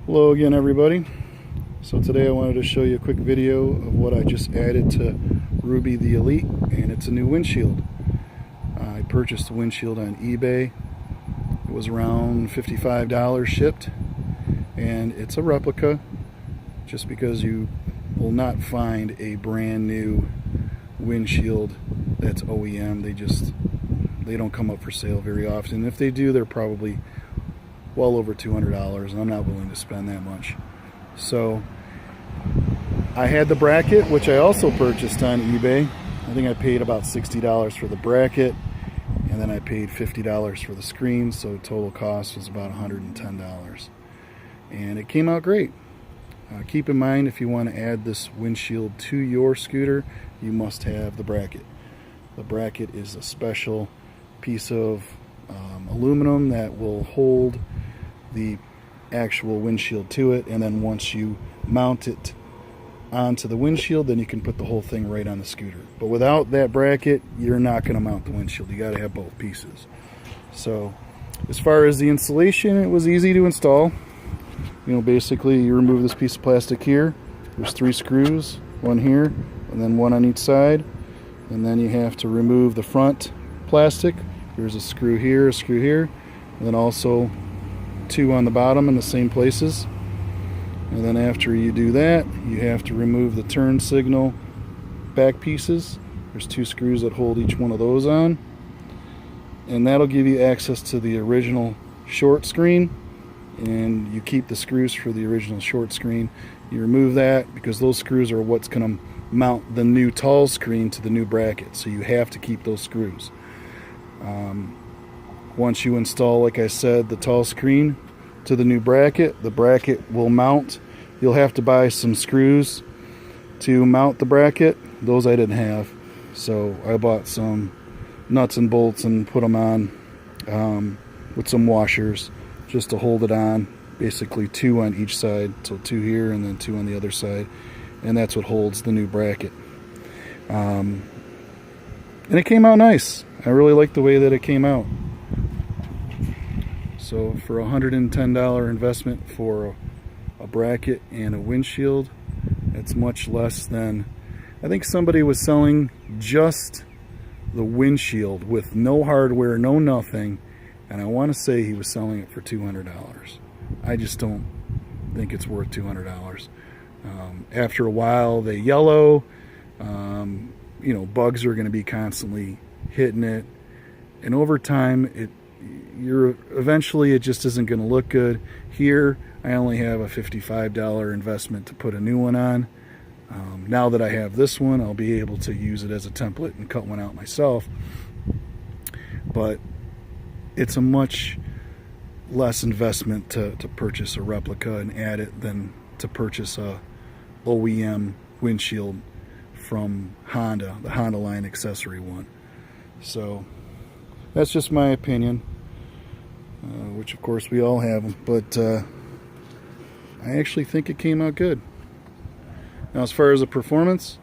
Hello again, everybody. So today I wanted to show you a quick video of what I just added to Ruby the Elite, and it's a new windshield. I purchased the windshield on eBay. It was around $55 shipped, and it's a replica just because you will not find a brand new windshield that's OEM. They don't come up for sale very often. If they do, they're probably well over $200, and I'm not willing to spend that much. So I had the bracket, which I also purchased on eBay. I think I paid about $60 for the bracket, and then I paid $50 for the screen, so total cost was about $110. And it came out great. Keep in mind, if you want to add this windshield to your scooter, you must have the bracket. The bracket is a special piece of aluminum that will hold the actual windshield to it, and then once you mount it onto the windshield, then you can put the whole thing right on the scooter. But without that bracket, you're not going to mount the windshield. You got to have both pieces. So as far as the installation, it was easy to install. Basically you remove this piece of plastic here. There's 3 screws, one here and then one on each side, and then you have to remove the front plastic. There's a screw here, and then also 2 on the bottom in the same places. And then after you do that, you have to remove the turn signal back pieces. There's 2 screws that hold each one of those on, and that'll give you access to the original short screen, and you keep the screws for the original short screen. You remove that because those screws are what's going to mount the new tall screen to the new bracket, so you have to keep those screws. Once you install, like I said, the tall screen to the new bracket, the bracket will mount. You'll have to buy some screws to mount the bracket. Those I didn't have, so I bought some nuts and bolts and put them on with some washers just to hold it on. Basically 2 on each side, so 2 here and then 2 on the other side, and that's what holds the new bracket. And it came out nice. I really like the way that it came out. So for $110 investment for a bracket and a windshield, it's much less than, I think somebody was selling just the windshield with no hardware, no nothing, and I want to say he was selling it for $200. I just don't think it's worth $200. After a while they yellow. Bugs are going to be constantly hitting it, and over time eventually it just isn't going to look good. Here I only have a $55 investment to put a new one on. Now that I have this one, I'll be able to use it as a template and cut one out myself, but it's a much less investment to purchase a replica and add it than to purchase a OEM windshield from Honda, the Honda line accessory one. So that's just my opinion, which of course we all have them, but I actually think it came out good. Now, as far as the performance,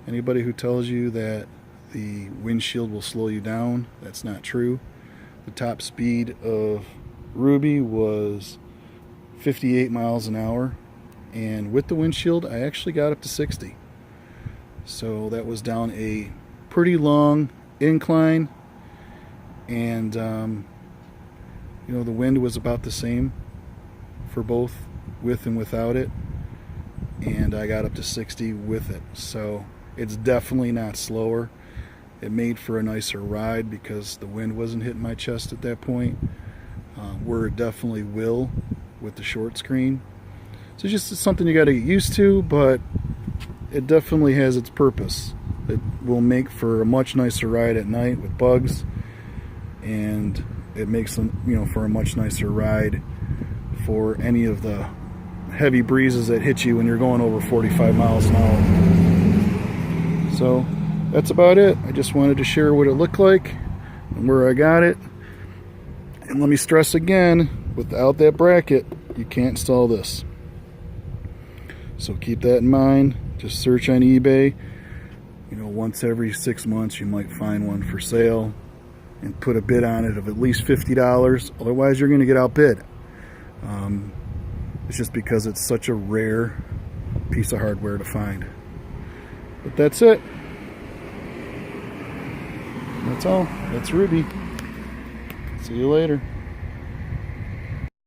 anybody who tells you that the windshield will slow you down, that's not true. The top speed of Ruby was 58 miles an hour, and with the windshield I actually got up to 60. So that was down a pretty long incline, and the wind was about the same for both with and without it, and I got up to 60 with it. So it's definitely not slower. It made for a nicer ride because the wind wasn't hitting my chest at that point, where it definitely will with the short screen. So it's just something you got to get used to, but it definitely has its purpose. It will make for a much nicer ride at night with bugs, and it makes them, for a much nicer ride for any of the heavy breezes that hit you when you're going over 45 miles an hour. So that's about it. I just wanted to share what it looked like and where I got it. And let me stress again, without that bracket, you can't install this. So keep that in mind. Just search on eBay. Once every 6 months you might find one for sale, and put a bid on it of at least $50. Otherwise you're going to get outbid. It's just because it's such a rare piece of hardware to find. But that's it. That's all. That's Ruby. See you later.